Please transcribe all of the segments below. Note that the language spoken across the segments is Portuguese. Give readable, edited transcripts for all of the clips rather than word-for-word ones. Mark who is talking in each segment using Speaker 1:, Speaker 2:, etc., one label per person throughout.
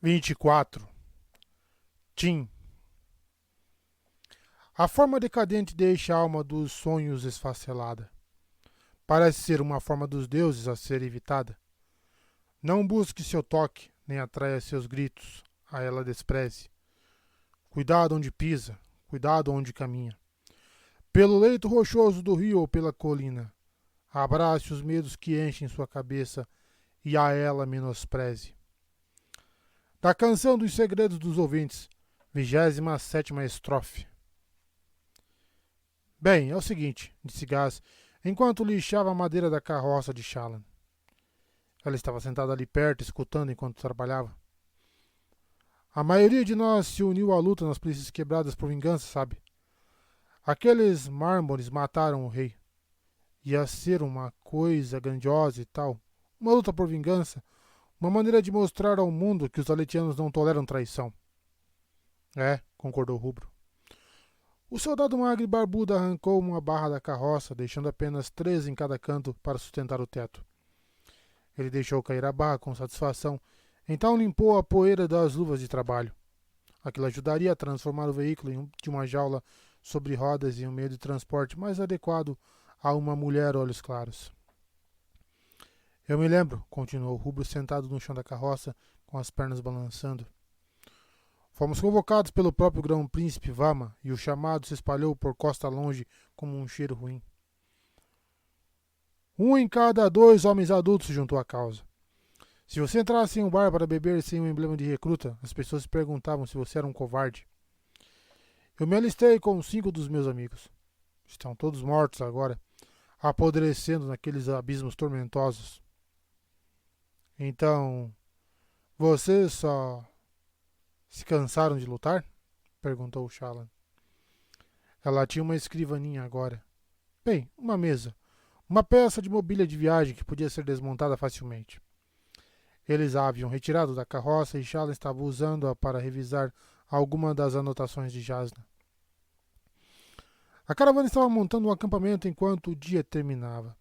Speaker 1: 24. Tim. A forma decadente deixa a alma dos sonhos esfacelada. Parece ser uma forma dos deuses a ser evitada. Não busque seu toque, nem atraia seus gritos, a ela despreze. Cuidado onde pisa, cuidado onde caminha. Pelo leito rochoso do rio ou pela colina, abrace os medos que enchem sua cabeça e a ela menospreze. Da canção dos segredos dos ouvintes, 27ª estrofe. Bem, é o seguinte, disse Gaz, enquanto lixava a madeira da carroça de Shallan. Ela estava sentada ali perto, escutando enquanto trabalhava. A maioria de nós se uniu à luta nas planícies quebradas por vingança, sabe? Aqueles mármores mataram o rei. Ia ser uma coisa grandiosa e tal. Uma luta por vingança. Uma maneira de mostrar ao mundo que os aletianos não toleram traição. É, concordou Rubro. O soldado magro e barbudo arrancou uma barra da carroça, deixando apenas 3 em cada canto para sustentar o teto. Ele deixou cair a barra com satisfação, então limpou a poeira das luvas de trabalho. Aquilo ajudaria a transformar o veículo de uma jaula sobre rodas em um meio de transporte mais adequado a uma mulher olhos claros. Eu me lembro, continuou Rubro sentado no chão da carroça, com as pernas balançando. Fomos convocados pelo próprio grão-príncipe Vama, e o chamado se espalhou por costa longe como um cheiro ruim. 1 em cada 2 homens adultos se juntou à causa. Se você entrasse em um bar para beber sem um emblema de recruta, as pessoas se perguntavam se você era um covarde. Eu me alistei com 5 dos meus amigos. Estão todos mortos agora, apodrecendo naqueles abismos tormentosos. Então, vocês só se cansaram de lutar? Perguntou Shallan. Ela tinha uma escrivaninha agora. Bem, uma mesa. Uma peça de mobília de viagem que podia ser desmontada facilmente. Eles a haviam retirado da carroça e Shallan estava usando-a para revisar alguma das anotações de Jasna. A caravana estava montando um acampamento enquanto o dia terminava.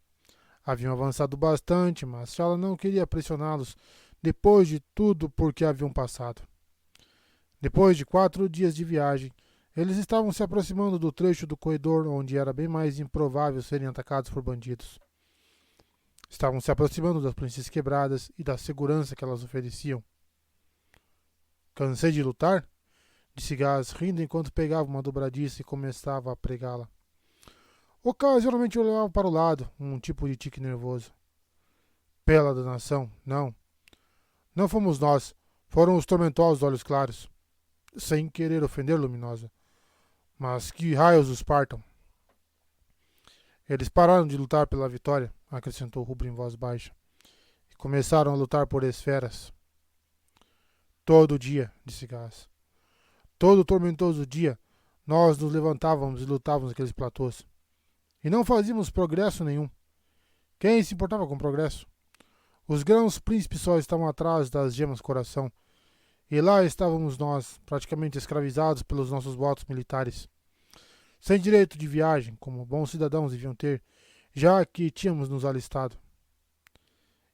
Speaker 1: Haviam avançado bastante, mas Shallan não queria pressioná-los depois de tudo por que haviam passado. Depois de 4 dias de viagem, eles estavam se aproximando do trecho do corredor onde era bem mais improvável serem atacados por bandidos. Estavam se aproximando das planícies quebradas e da segurança que elas ofereciam. Cansei de lutar? Disse Gaz, rindo enquanto pegava uma dobradiça e começava a pregá-la. Ocasionalmente olhava para o lado, um tipo de tique nervoso. Pela danação, não. Não fomos nós, foram os tormentosos olhos claros. Sem querer ofender Luminosa. Mas que raios os partam. Eles pararam de lutar pela vitória, acrescentou Rubro em voz baixa, e começaram a lutar por esferas. Todo dia, disse Gaz. Todo tormentoso dia, nós nos levantávamos e lutávamos naqueles platôs. E não fazíamos progresso nenhum. Quem se importava com progresso? Os grãos príncipes só estavam atrás das gemas coração. E lá estávamos nós, praticamente escravizados pelos nossos votos militares. Sem direito de viagem, como bons cidadãos deviam ter, já que tínhamos nos alistado.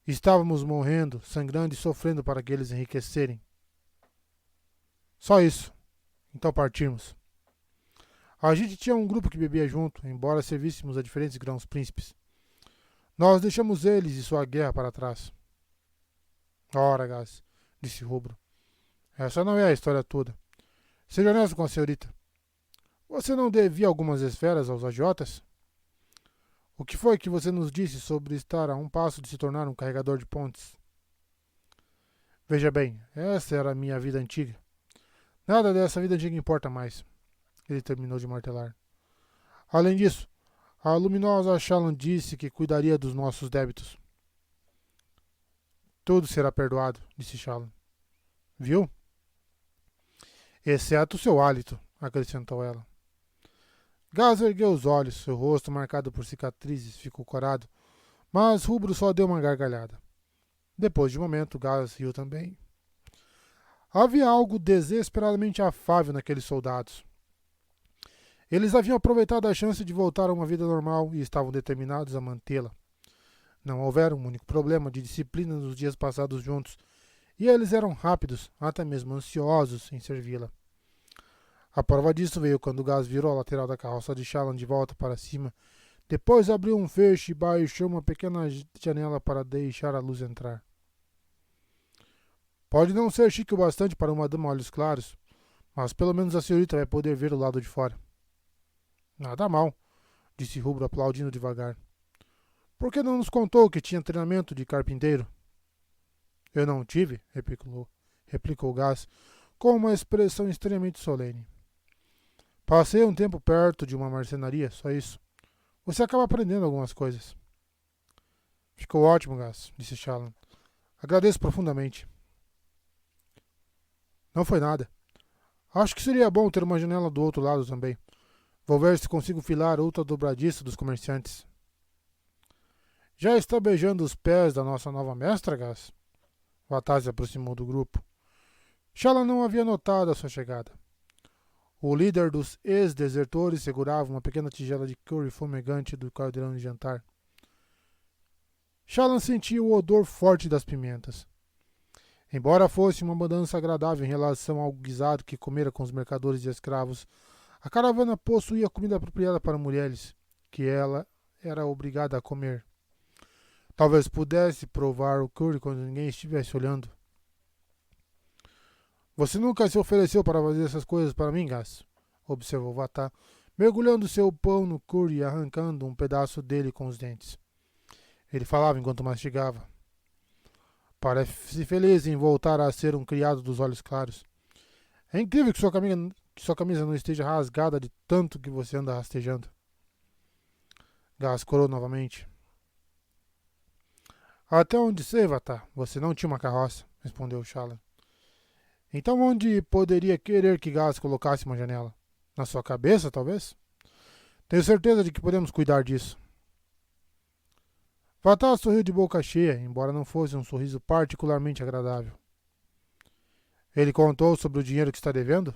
Speaker 1: Estávamos morrendo, sangrando e sofrendo para que eles enriquecerem. Só isso. Então partimos. A gente tinha um grupo que bebia junto, embora servíssemos a diferentes grãos príncipes. Nós deixamos eles e sua guerra para trás. Ora, Gaz, disse Rubro. Essa não é a história toda. Seja honesto com a senhorita. Você não devia algumas esferas aos agiotas? O que foi que você nos disse sobre estar a um passo de se tornar um carregador de pontes? Veja bem, essa era a minha vida antiga. Nada dessa vida antiga importa mais. Ele terminou de martelar. Além disso, a luminosa Shallan disse que cuidaria dos nossos débitos. Tudo será perdoado, disse Shallan. Viu? Exceto seu hálito, acrescentou ela. Gaz ergueu os olhos, seu rosto marcado por cicatrizes ficou corado, mas Rubro só deu uma gargalhada. Depois de um momento, Gaz riu também. Havia algo desesperadamente afável naqueles soldados. Eles haviam aproveitado a chance de voltar a uma vida normal e estavam determinados a mantê-la. Não houvera um único problema de disciplina nos dias passados juntos, e eles eram rápidos, até mesmo ansiosos em servi-la. A prova disso veio quando Gás virou a lateral da carroça de Shallan de volta para cima, depois abriu um feixe e baixou uma pequena janela para deixar a luz entrar. Pode não ser chique o bastante para uma dama olhos claros, mas pelo menos a senhorita vai poder ver o lado de fora. Nada mal, disse Rubro aplaudindo devagar. Por que não nos contou que tinha treinamento de carpinteiro? Eu não tive, replicou Gás, com uma expressão extremamente solene. Passei um tempo perto de uma marcenaria, só isso. Você acaba aprendendo algumas coisas. Ficou ótimo, Gás, disse Shallan. Agradeço profundamente. Não foi nada. Acho que seria bom ter uma janela do outro lado também. Vou ver se consigo filar outra dobradiça dos comerciantes. Já está beijando os pés da nossa nova mestra, Gás? Vatar se aproximou do grupo. Shallan não havia notado a sua chegada. O líder dos ex-desertores segurava uma pequena tigela de curry fumegante do caldeirão de jantar. Shallan sentia o odor forte das pimentas. Embora fosse uma mudança agradável em relação ao guisado que comera com os mercadores de escravos, a caravana possuía comida apropriada para mulheres, que ela era obrigada a comer. Talvez pudesse provar o curry quando ninguém estivesse olhando. Você nunca se ofereceu para fazer essas coisas para mim, Gás? Observou Vatar, mergulhando seu pão no curry e arrancando um pedaço dele com os dentes. Ele falava enquanto mastigava. Parece feliz em voltar a ser um criado dos olhos claros. É incrível que sua camisa não esteja rasgada de tanto que você anda rastejando. Gás corou novamente. Até onde sei, Vatar, você não tinha uma carroça, respondeu Shallan. Então onde poderia querer que Gás colocasse uma janela? Na sua cabeça, talvez? Tenho certeza de que podemos cuidar disso. Vatar sorriu de boca cheia, embora não fosse um sorriso particularmente agradável. Ele contou sobre o dinheiro que está devendo?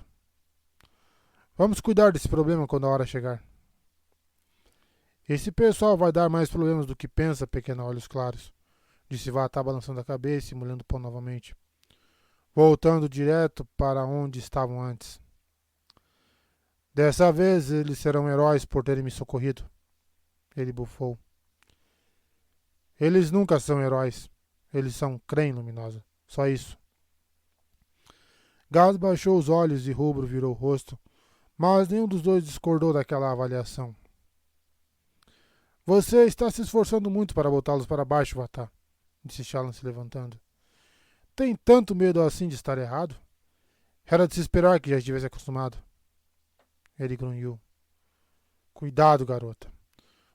Speaker 1: Vamos cuidar desse problema quando a hora chegar. Esse pessoal vai dar mais problemas do que pensa, pequeno olhos claros, disse Vatar balançando a cabeça e molhando o pão novamente, voltando direto para onde estavam antes. Dessa vez eles serão heróis por terem me socorrido. Ele bufou. Eles nunca são heróis. Eles são crem luminosa. Só isso. Gás baixou os olhos e Rubro virou o rosto, mas nenhum dos dois discordou daquela avaliação. Você está se esforçando muito para botá-los para baixo, Vatar, disse Shallan se levantando. Tem tanto medo assim de estar errado? Era de se esperar que já estivesse acostumado. Ele grunhiu. Cuidado, garota.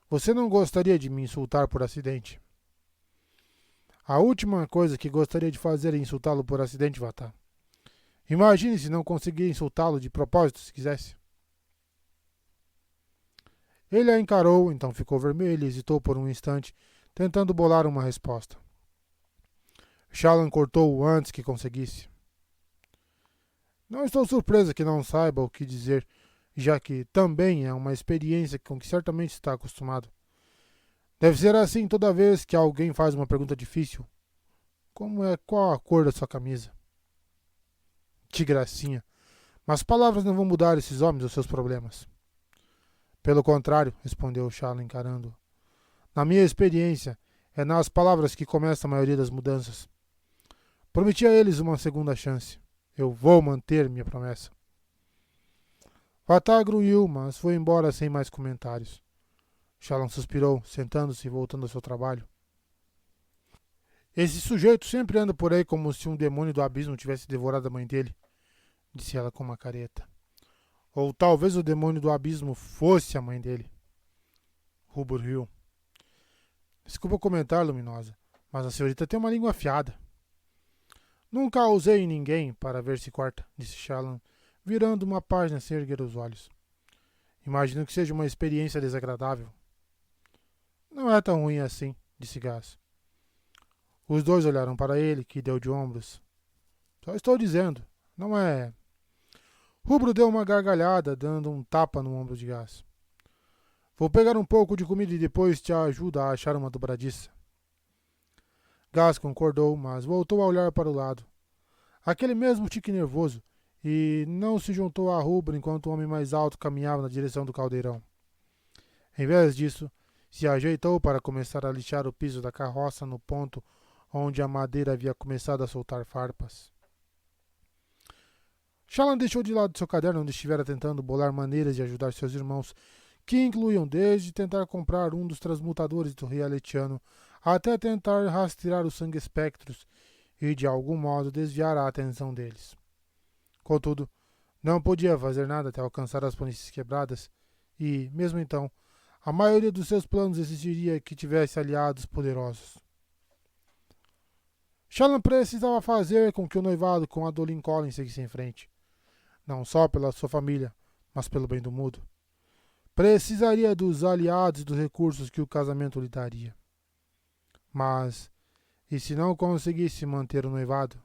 Speaker 1: Você não gostaria de me insultar por acidente. A última coisa que gostaria de fazer é insultá-lo por acidente, Vatar. Imagine se não conseguir insultá-lo de propósito, se quisesse. Ele a encarou, então ficou vermelho e hesitou por um instante, tentando bolar uma resposta. Shallan cortou-o antes que conseguisse. Não estou surpresa que não saiba o que dizer, já que também é uma experiência com que certamente está acostumado. Deve ser assim toda vez que alguém faz uma pergunta difícil. Qual a cor da sua camisa? Que gracinha. Mas palavras não vão mudar esses homens os seus problemas. Pelo contrário, respondeu Shallan encarando-o. Na minha experiência, é nas palavras que começa a maioria das mudanças. Prometi a eles uma segunda chance. Eu vou manter minha promessa. Vatar grunhiu, mas foi embora sem mais comentários. Shallan suspirou, sentando-se e voltando ao seu trabalho. Esse sujeito sempre anda por aí como se um demônio do abismo tivesse devorado a mãe dele, disse ela com uma careta. Ou talvez o demônio do abismo fosse a mãe dele. Rubro riu. Desculpa comentar, Luminosa, mas a senhorita tem uma língua afiada. Nunca a usei em ninguém para ver se corta, disse Shallan, virando uma página sem erguer os olhos. Imagino que seja uma experiência desagradável. Não é tão ruim assim, disse Gás. Os dois olharam para ele, que deu de ombros. Só estou dizendo, não é... Rubro deu uma gargalhada, dando um tapa no ombro de Gás. Vou pegar um pouco de comida e depois te ajudo a achar uma dobradiça. Gás concordou, mas voltou a olhar para o lado. aquele mesmo tique nervoso, e não se juntou a Rubra enquanto o homem mais alto caminhava na direção do caldeirão. Em vez disso, se ajeitou para começar a lixar o piso da carroça no ponto onde a madeira havia começado a soltar farpas. Shallan deixou de lado seu caderno onde estivera tentando bolar maneiras de ajudar seus irmãos, que incluíam desde tentar comprar um dos transmutadores do rei Aletiano até tentar rastrear os sangue espectros e, de algum modo, desviar a atenção deles. Contudo, não podia fazer nada até alcançar as planícies quebradas e, mesmo então, a maioria dos seus planos exigiria que tivesse aliados poderosos. Shallan precisava fazer com que o noivado com Adolin Collins seguisse em frente, não só pela sua família, mas pelo bem do mundo. Precisaria dos aliados e dos recursos que o casamento lhe daria. Mas, e se não conseguisse manter o noivado?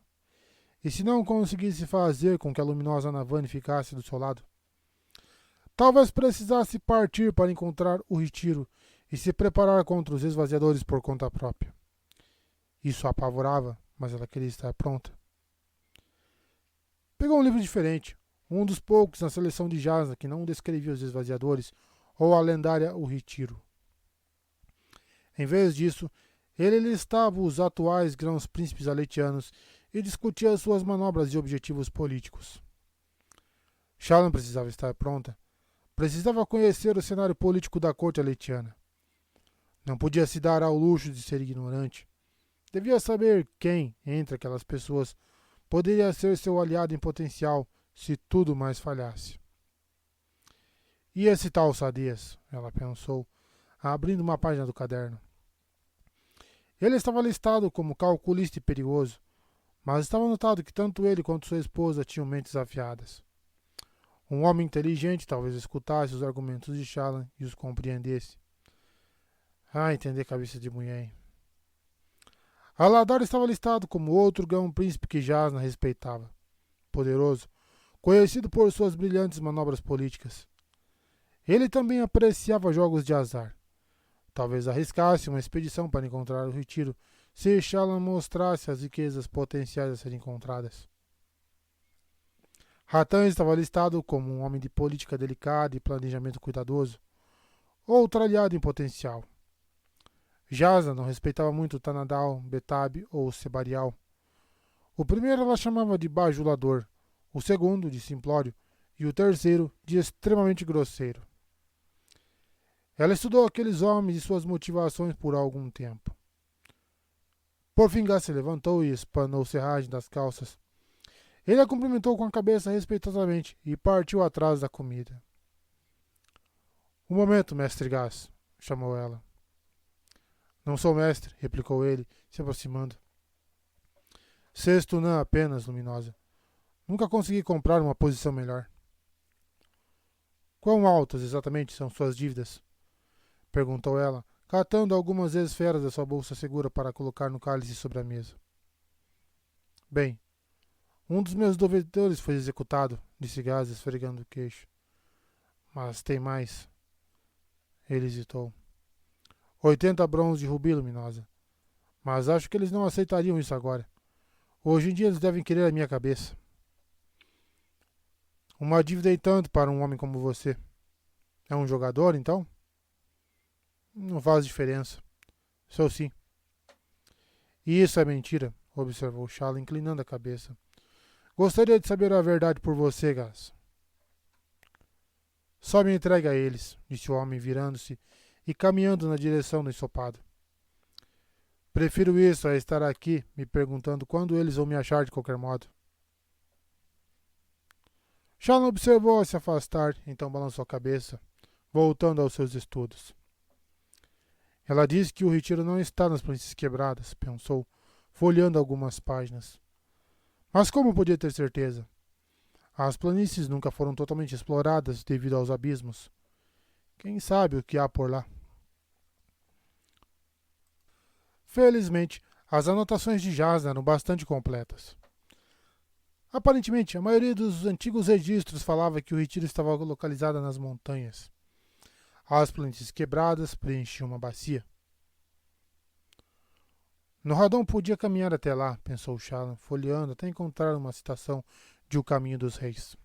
Speaker 1: E se não conseguisse fazer com que a luminosa Navani ficasse do seu lado? Talvez precisasse partir para encontrar o retiro e se preparar contra os esvaziadores por conta própria. Isso a apavorava, mas ela queria estar pronta. Pegou um livro diferente, um dos poucos na seleção de Jasna que não descrevia os esvaziadores ou a lendária O Retiro. Em vez disso, ele listava os atuais grãos príncipes aletianos e discutia suas manobras e objetivos políticos. Shallan precisava estar pronta. Precisava conhecer o cenário político da corte aletiana. Não podia se dar ao luxo de ser ignorante. Devia saber quem, entre aquelas pessoas, poderia ser seu aliado em potencial se tudo mais falhasse. E esse tal Sadeas, ela pensou, abrindo uma página do caderno. Ele estava listado como calculista e perigoso, mas estava notado que tanto ele quanto sua esposa tinham mentes afiadas. Um homem inteligente talvez escutasse os argumentos de Shallan e os compreendesse. Entender cabeça de mulher, hein? Aladar estava listado como outro grão-príncipe que Jasna respeitava. Poderoso, conhecido por suas brilhantes manobras políticas. Ele também apreciava jogos de azar. Talvez arriscasse uma expedição para encontrar o retiro, se Shallan mostrasse as riquezas potenciais a serem encontradas. Ratan estava listado como um homem de política delicada e planejamento cuidadoso, outro aliado em potencial. Jasna não respeitava muito Tanadal, Betab ou Sebarial. O primeiro ela chamava de bajulador, o segundo de simplório e o terceiro de extremamente grosseiro. Ela estudou aqueles homens e suas motivações por algum tempo. Por fim, Gas se levantou e espanou o serragem das calças. Ele a cumprimentou com a cabeça respeitosamente e partiu atrás da comida. Um momento, mestre Gas, chamou ela. Não sou mestre, replicou ele, se aproximando. Sexto não apenas, luminosa. Nunca consegui comprar uma posição melhor. Quão altas exatamente são suas dívidas? Perguntou ela, catando algumas esferas da sua bolsa segura para colocar no cálice sobre a mesa. Bem, um dos meus devedores foi executado, disse Gaz, esfregando o queixo. Mas tem mais. Ele hesitou. 80 brons de rubi, luminosa. Mas acho que eles não aceitariam isso agora. Hoje em dia eles devem querer a minha cabeça. Uma dívida e tanto para um homem como você. É um jogador, então? Não faz diferença. Sou sim. E isso é mentira, observou Shallan, inclinando a cabeça. Gostaria de saber a verdade por você, Gas. Só me entregue a eles, disse o homem, virando-se e caminhando na direção do ensopado. Prefiro isso a estar aqui me perguntando quando eles vão me achar de qualquer modo. Shallan observou-a se afastar, então balançou a cabeça, voltando aos seus estudos. Ela disse que o retiro não está nas planícies quebradas, pensou, folheando algumas páginas. Mas como podia ter certeza? As planícies nunca foram totalmente exploradas devido aos abismos. Quem sabe o que há por lá? Felizmente, as anotações de Jasna eram bastante completas. Aparentemente, a maioria dos antigos registros falava que o retiro estava localizado nas montanhas. As planícies quebradas preenchiam uma bacia. Norradon podia caminhar até lá, pensou Shallan, folheando até encontrar uma citação de O Caminho dos Reis.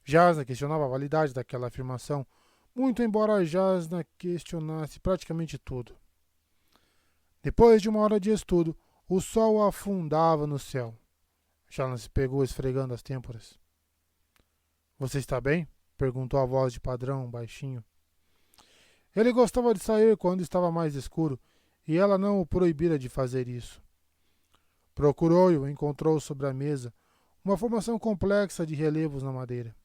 Speaker 1: Jasna questionava a validade daquela afirmação, muito embora Jasna questionasse praticamente tudo. Depois de uma hora de estudo, o sol afundava no céu. Shallan se pegou esfregando as têmporas. Você está bem? Perguntou a voz de padrão, baixinho. Ele gostava de sair quando estava mais escuro, e ela não o proibira de fazer isso. Procurou e o encontrou sobre a mesa, uma formação complexa de relevos na madeira.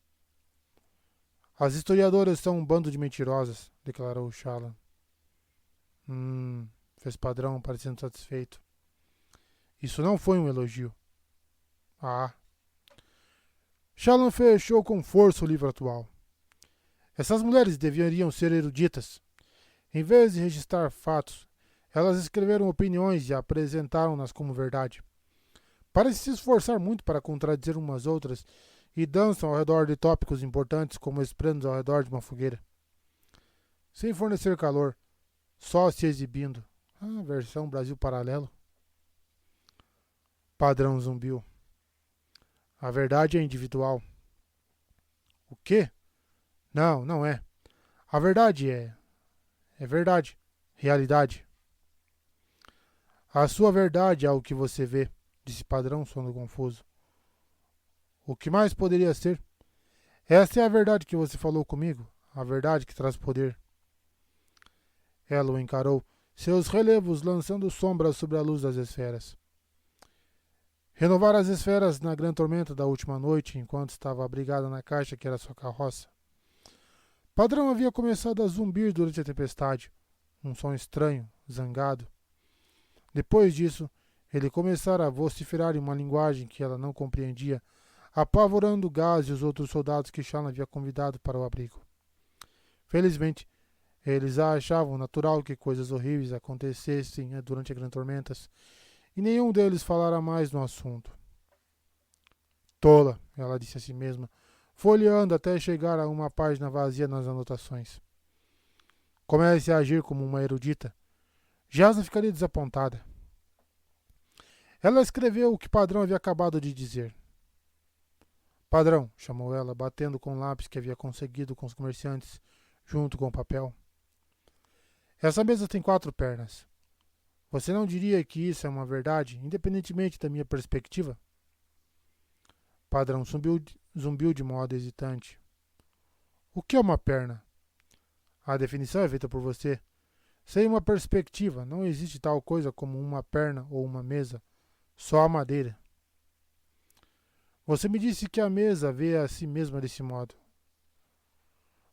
Speaker 1: As historiadoras são um bando de mentirosas, declarou Shallan. Fez padrão, parecendo satisfeito. Isso não foi um elogio. Ah. Shallan fechou com força o livro atual. Essas mulheres deveriam ser eruditas. Em vez de registrar fatos, elas escreveram opiniões e apresentaram-nas como verdade. Parecem se esforçar muito para contradizer umas outras e dançam ao redor de tópicos importantes como esprenos ao redor de uma fogueira. Sem fornecer calor, só se exibindo. Versão Brasil Paralelo. Padrão zumbiu. A verdade é individual. O quê? Não, não é. A verdade é verdade. Realidade. A sua verdade é o que você vê, disse Padrão, sono confuso. O que mais poderia ser? Essa é a verdade que você falou comigo, a verdade que traz poder. Ela o encarou, seus relevos lançando sombras sobre a luz das esferas. Renovar as esferas na grande tormenta da última noite, enquanto estava abrigada na caixa que era sua carroça. Padrão havia começado a zumbir durante a tempestade, um som estranho, zangado. Depois disso, ele começara a vociferar em uma linguagem que ela não compreendia, apavorando Gaz e os outros soldados que Shallan havia convidado para o abrigo. Felizmente, eles achavam natural que coisas horríveis acontecessem durante as grandes tormentas, e nenhum deles falara mais no assunto. Tola, ela disse a si mesma, folheando até chegar a uma página vazia nas anotações. Comece a agir como uma erudita. Jasna ficaria desapontada. Ela escreveu o que Padrão havia acabado de dizer. Padrão, chamou ela, batendo com o lápis que havia conseguido com os comerciantes, junto com o papel. Essa mesa tem 4 pernas. Você não diria que isso é uma verdade, independentemente da minha perspectiva? Padrão zumbiu de modo hesitante. O que é uma perna? A definição é feita por você. Sem uma perspectiva, não existe tal coisa como uma perna ou uma mesa, só a madeira. Você me disse que a mesa vê a si mesma desse modo.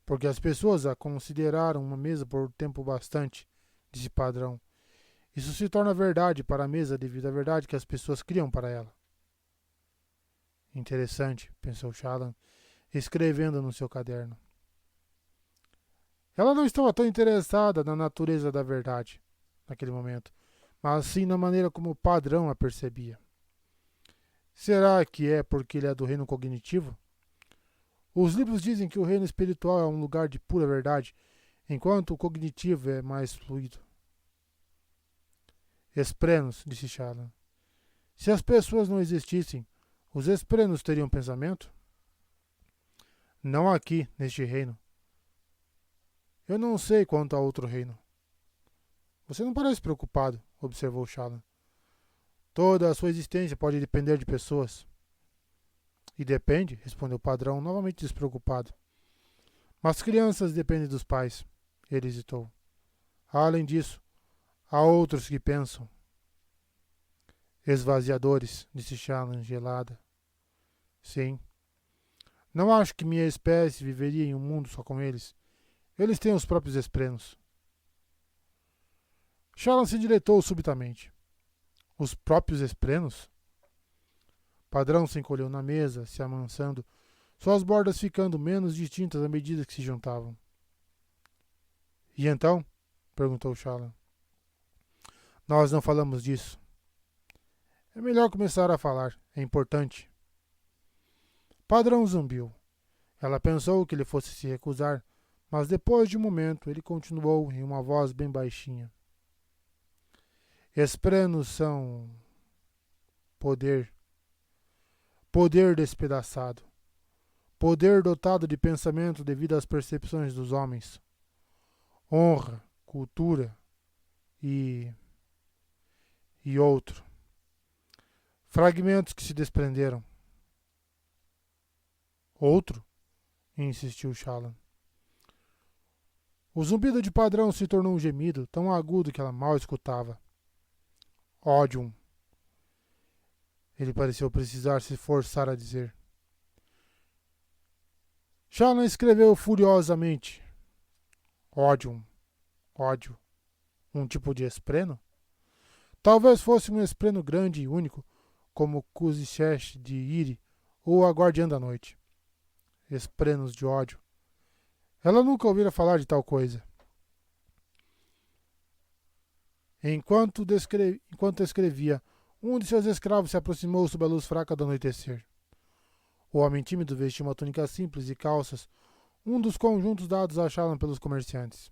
Speaker 1: Porque as pessoas a consideraram uma mesa por tempo bastante, disse Padrão. Isso se torna verdade para a mesa devido à verdade que as pessoas criam para ela. Interessante, pensou Shallan, escrevendo no seu caderno. Ela não estava tão interessada na natureza da verdade, naquele momento, mas sim na maneira como o Padrão a percebia. Será que é porque ele é do reino cognitivo? Os livros dizem que o reino espiritual é um lugar de pura verdade, enquanto o cognitivo é mais fluido. Esprenos, disse Shallan. Se as pessoas não existissem, os esprenos teriam pensamento? Não aqui, neste reino. Eu não sei quanto a outro reino. Você não parece preocupado, observou Shallan. Toda a sua existência pode depender de pessoas. E depende, respondeu o Padrão, novamente despreocupado. Mas crianças dependem dos pais. Ele hesitou. Além disso, há outros que pensam. Esvaziadores, disse Shallan, gelada. Sim. Não acho que minha espécie viveria em um mundo só com eles. Eles têm os próprios esprenos. Shallan se endireitou subitamente. Os próprios esprenos? Padrão se encolheu na mesa, se amansando, suas bordas ficando menos distintas à medida que se juntavam. E então? Perguntou Shallan. Nós não falamos disso. É melhor começar a falar. É importante. Padrão zumbiu. Ela pensou que ele fosse se recusar, mas depois de um momento ele continuou em uma voz bem baixinha. Esprenos são poder, poder despedaçado, poder dotado de pensamento devido às percepções dos homens, honra, cultura e outro. Fragmentos que se desprenderam. Outro? Insistiu Shallan. O zumbido de padrão se tornou um gemido tão agudo que ela mal escutava. Ódium. Ele pareceu precisar se forçar a dizer. Shallan escreveu furiosamente. Ódium. Ódio. Um tipo de espreno? Talvez fosse um espreno grande e único, como Kuzichesh de Iri ou a Guardiã da Noite. Esprenos de ódio. Ela nunca ouvira falar de tal coisa. Enquanto escrevia, um de seus escravos se aproximou sob a luz fraca do anoitecer. O homem tímido vestia uma túnica simples e calças, um dos conjuntos dados a Shallan pelos comerciantes.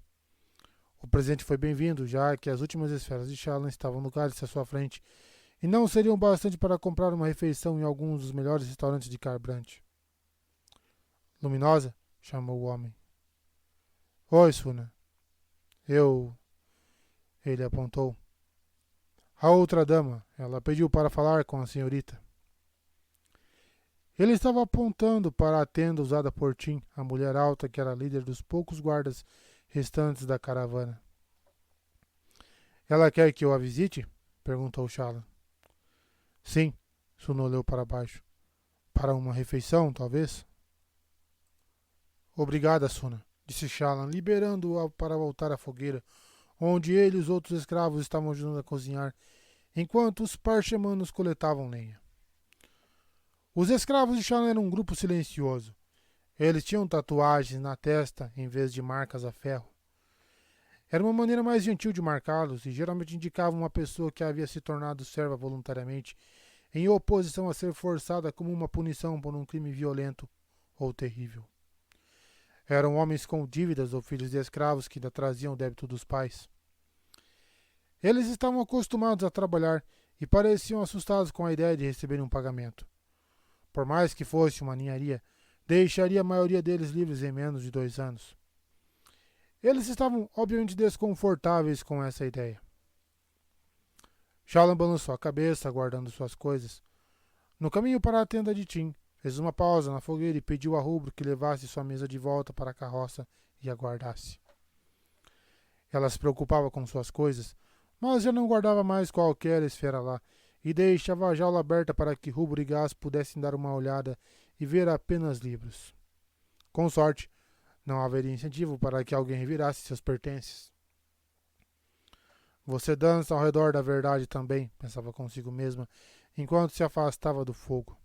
Speaker 1: O presente foi bem-vindo, já que as últimas esferas de Shallan estavam no cálice à sua frente e não seriam bastante para comprar uma refeição em alguns dos melhores restaurantes de Kharbrandt. Luminosa? Chamou o homem. Oi, Suna. Ele apontou. A outra dama. Ela pediu para falar com a senhorita. Ele estava apontando para a tenda usada por Tim, a mulher alta que era líder dos poucos guardas restantes da caravana. Ela quer que eu a visite? Perguntou Shallan. Sim, Suna olhou para baixo. Para uma refeição, talvez? Obrigada, Suna, disse Shallan, liberando-a para voltar à fogueira, onde ele e os outros escravos estavam ajudando a cozinhar, enquanto os parchemanos coletavam lenha. Os escravos de Shallan eram um grupo silencioso. Eles tinham tatuagens na testa em vez de marcas a ferro. Era uma maneira mais gentil de marcá-los e geralmente indicava uma pessoa que havia se tornado serva voluntariamente, em oposição a ser forçada como uma punição por um crime violento ou terrível. Eram homens com dívidas ou filhos de escravos que ainda traziam o débito dos pais. Eles estavam acostumados a trabalhar e pareciam assustados com a ideia de receberem um pagamento. Por mais que fosse uma ninharia, deixaria a maioria deles livres em menos de 2 anos. Eles estavam obviamente desconfortáveis com essa ideia. Shallan balançou a cabeça, guardando suas coisas. No caminho para a tenda de Tim, fez uma pausa na fogueira e pediu a Rubro que levasse sua mesa de volta para a carroça e aguardasse. Ela se preocupava com suas coisas, mas já não guardava mais qualquer esfera lá e deixava a jaula aberta para que Rubro e Gaz pudessem dar uma olhada e ver apenas livros. Com sorte, não haveria incentivo para que alguém revirasse seus pertences. Você dança ao redor da verdade também, pensava consigo mesma, enquanto se afastava do fogo.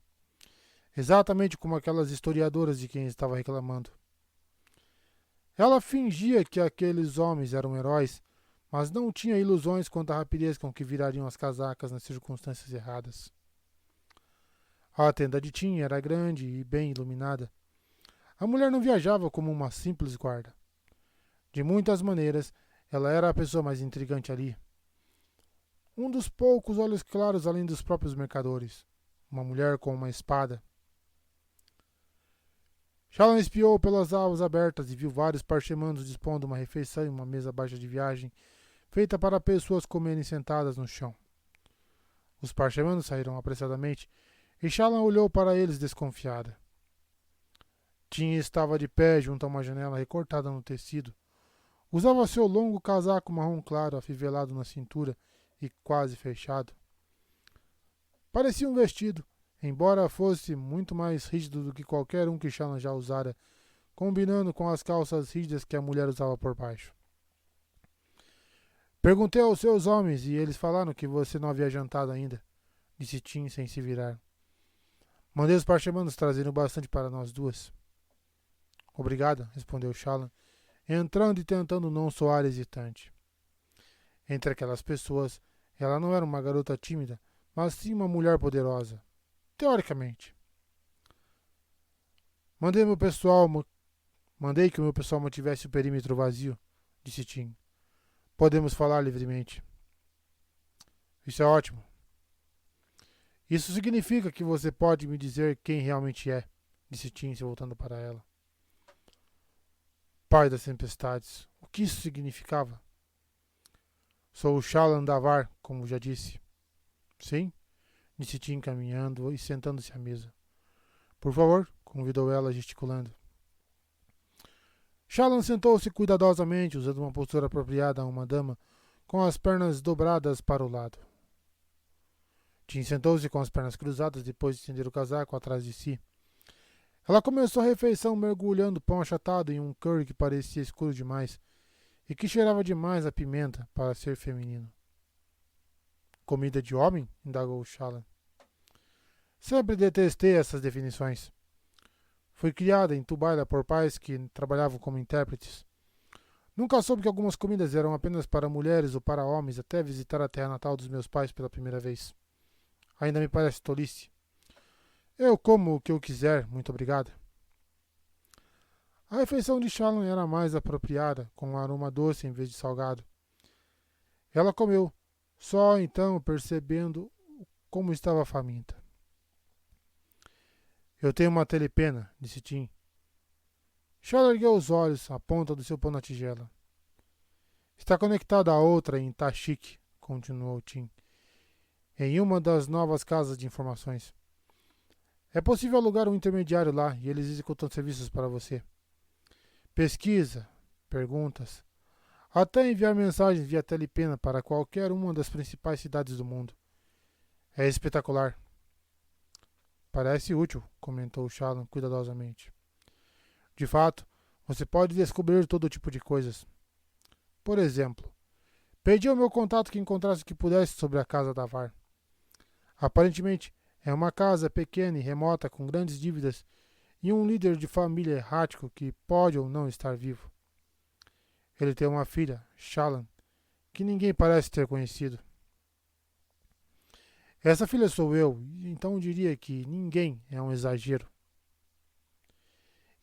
Speaker 1: Exatamente como aquelas historiadoras de quem estava reclamando. Ela fingia que aqueles homens eram heróis, mas não tinha ilusões quanto à rapidez com que virariam as casacas nas circunstâncias erradas. A tenda de Tim era grande e bem iluminada. A mulher não viajava como uma simples guarda. De muitas maneiras, ela era a pessoa mais intrigante ali. Um dos poucos olhos claros além dos próprios mercadores. Uma mulher com uma espada. Shallan espiou pelas aulas abertas e viu vários parchemanos dispondo uma refeição em uma mesa baixa de viagem, feita para pessoas comerem sentadas no chão. Os parchemanos saíram apressadamente e Shallan olhou para eles desconfiada. Tim estava de pé junto a uma janela recortada no tecido. Usava seu longo casaco marrom claro afivelado na cintura e quase fechado. Parecia um vestido, embora fosse muito mais rígido do que qualquer um que Shallan já usara, combinando com as calças rígidas que a mulher usava por baixo. Perguntei aos seus homens e eles falaram que você não havia jantado ainda, disse Tim sem se virar. Mandei os parchemanos trazerem bastante para nós duas. Obrigado, respondeu Shallan, entrando e tentando não soar hesitante. Entre aquelas pessoas, ela não era uma garota tímida, mas sim uma mulher poderosa. Teoricamente. Mandei que o meu pessoal mantivesse o perímetro vazio, disse Tim. Podemos falar livremente. Isso é ótimo. Isso significa que você pode me dizer quem realmente é, disse Tim, se voltando para ela. Pai das tempestades. O que isso significava? Sou o Shallan Davar, como já disse. Sim, disse Tim, caminhando e sentando-se à mesa. Por favor, convidou ela, gesticulando. Shallan sentou-se cuidadosamente, usando uma postura apropriada a uma dama, com as pernas dobradas para o lado. Tim sentou-se com as pernas cruzadas depois de estender o casaco atrás de si. Ela começou a refeição mergulhando pão achatado em um curry que parecia escuro demais e que cheirava demais a pimenta para ser feminino. Comida de homem? Indagou Shallan. Sempre detestei essas definições. Fui criada em Tubaila por pais que trabalhavam como intérpretes. Nunca soube que algumas comidas eram apenas para mulheres ou para homens até visitar a terra natal dos meus pais pela primeira vez. Ainda me parece tolice. Eu como o que eu quiser, muito obrigada. A refeição de Shallan era mais apropriada, com um aroma doce em vez de salgado. Ela comeu, só então percebendo como estava faminta. Eu tenho uma telepena, disse Tim. Shallan ergueu os olhos à ponta do seu pão na tigela. Está conectada a outra em Tashik, continuou Tim, em uma das novas casas de informações. É possível alugar um intermediário lá e eles executam serviços para você. Pesquisa, perguntas, até enviar mensagens via telepena para qualquer uma das principais cidades do mundo. É espetacular. Parece útil, comentou Shallan cuidadosamente. De fato, você pode descobrir todo tipo de coisas. Por exemplo, pedi ao meu contato que encontrasse o que pudesse sobre a casa da VAR. Aparentemente, é uma casa pequena e remota com grandes dívidas e um líder de família errático que pode ou não estar vivo. Ele tem uma filha, Shallan, que ninguém parece ter conhecido. Essa filha sou eu, então diria que ninguém é um exagero.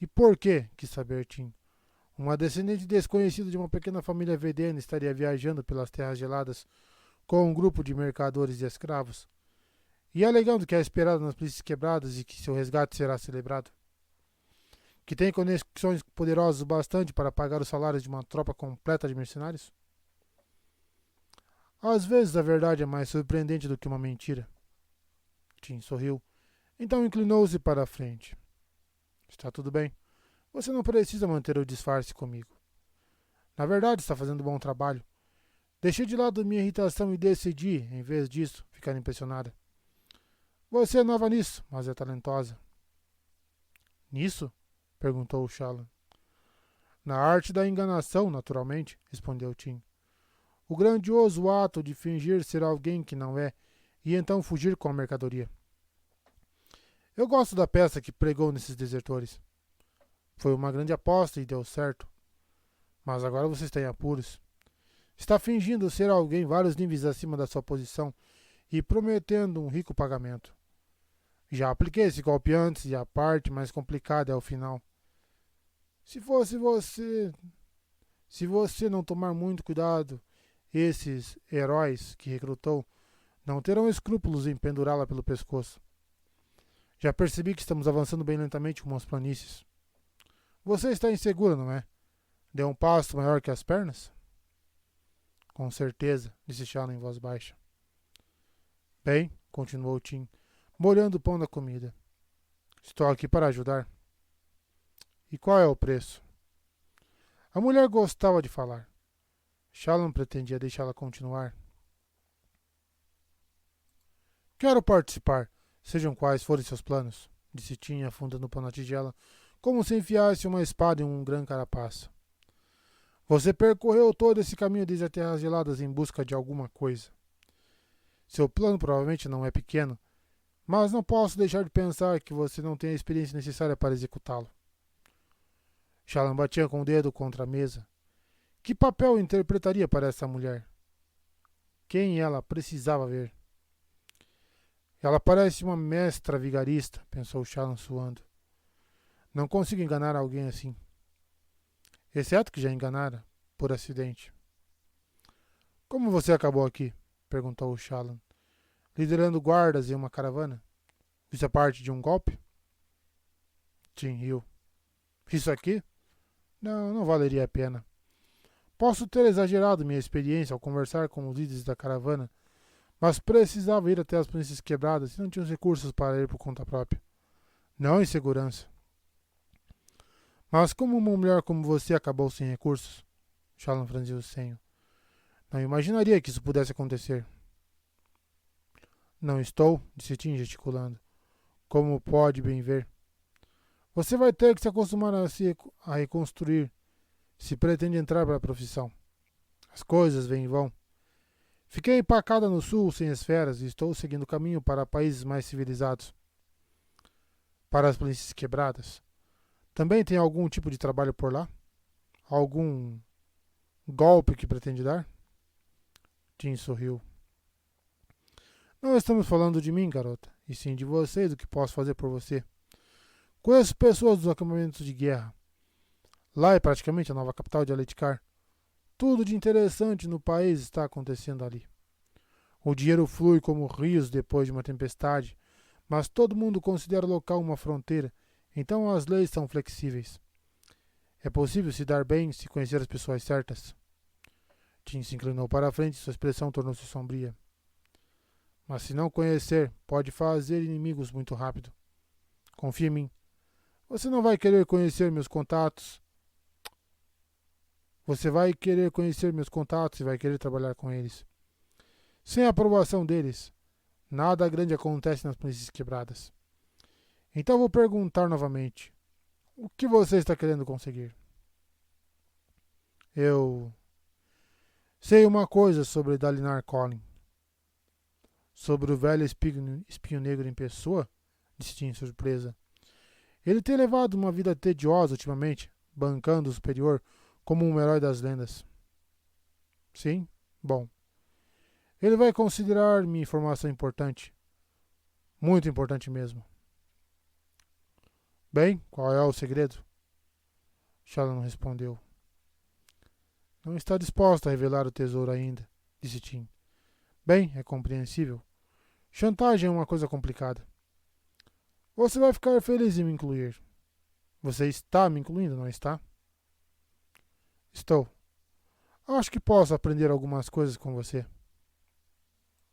Speaker 1: E por que, quis saber Tim, uma descendente desconhecida de uma pequena família vedena estaria viajando pelas terras geladas com um grupo de mercadores de escravos, e alegando que é esperada nas planícies quebradas e que seu resgate será celebrado? Que tem conexões poderosas bastante para pagar os salários de uma tropa completa de mercenários? Às vezes a verdade é mais surpreendente do que uma mentira. Tim sorriu, então inclinou-se para a frente. Está tudo bem. Você não precisa manter o disfarce comigo. Na verdade, está fazendo um bom trabalho. Deixei de lado minha irritação e decidi, em vez disso, ficar impressionada. Você é nova nisso, mas é talentosa. Nisso? Perguntou Shallan. Na arte da enganação, naturalmente, respondeu Tim. O grandioso ato de fingir ser alguém que não é e então fugir com a mercadoria. Eu gosto da peça que pregou nesses desertores. Foi uma grande aposta e deu certo. Mas agora você está em apuros. Está fingindo ser alguém vários níveis acima da sua posição e prometendo um rico pagamento. Já apliquei esse golpe antes e a parte mais complicada é o final. Se você não tomar muito cuidado, esses heróis que recrutou não terão escrúpulos em pendurá-la pelo pescoço. Já percebi que estamos avançando bem lentamente rumo às planícies. Você está insegura, não é? Deu um passo maior que as pernas? Com certeza, disse Shallan em voz baixa. Bem, continuou Tim, molhando o pão da comida. Estou aqui para ajudar. E qual é o preço? A mulher gostava de falar. Shallan pretendia deixá-la continuar. Quero participar, sejam quais forem seus planos, disse Tim, afundando o pão na tigela, como se enfiasse uma espada em um grande carapaça. Você percorreu todo esse caminho desde as terras geladas em busca de alguma coisa. Seu plano provavelmente não é pequeno, mas não posso deixar de pensar que você não tem a experiência necessária para executá-lo. Shallan batia com o dedo contra a mesa. Que papel interpretaria para essa mulher? Quem ela precisava ver? Ela parece uma mestra vigarista, pensou Shallan suando. Não consigo enganar alguém assim. Exceto que já enganara, por acidente. Como você acabou aqui? Perguntou o Shallan. Liderando guardas em uma caravana? Isso é parte de um golpe? Tim riu. Isso aqui? Não, não valeria a pena. Posso ter exagerado minha experiência ao conversar com os líderes da caravana, mas precisava ir até as planícies quebradas e não tinha os recursos para ir por conta própria. Não em segurança. Mas como uma mulher como você acabou sem recursos? Shallan franziu o senho. Não imaginaria que isso pudesse acontecer. Não estou, disse Tim gesticulando. Como pode bem ver. Você vai ter que se acostumar a reconstruir se pretende entrar para a profissão. As coisas vêm e vão. Fiquei empacada no sul sem esferas e estou seguindo o caminho para países mais civilizados. Para as planícies quebradas. Também tem algum tipo de trabalho por lá? Algum golpe que pretende dar? Tim sorriu. Não estamos falando de mim, garota, e sim de você e do que posso fazer por você. Conheço pessoas dos acampamentos de guerra. Lá é praticamente a nova capital de Aletikar. Tudo de interessante no país está acontecendo ali. O dinheiro flui como rios depois de uma tempestade, mas todo mundo considera o local uma fronteira, então as leis são flexíveis. É possível se dar bem se conhecer as pessoas certas. Tim se inclinou para a frente e sua expressão tornou-se sombria. Mas se não conhecer, pode fazer inimigos muito rápido. Confia em mim. Você não vai querer conhecer meus contatos. Você vai querer conhecer meus contatos e vai querer trabalhar com eles. Sem a aprovação deles, nada grande acontece nas planícies quebradas. Então vou perguntar novamente. O que você está querendo conseguir? Eu sei uma coisa sobre Dalinar Kholin. Sobre o velho espinho negro em pessoa? Disse Tim em surpresa. Ele tem levado uma vida tediosa ultimamente, bancando o superior como um herói das lendas. Sim? Bom. Ele vai considerar minha informação importante. Muito importante mesmo. Bem, qual é o segredo? Shallan respondeu. Não está disposto a revelar o tesouro ainda, disse Tim. Bem, é compreensível. Chantagem é uma coisa complicada. Você vai ficar feliz em me incluir. Você está me incluindo, não está? Estou. Acho que posso aprender algumas coisas com você.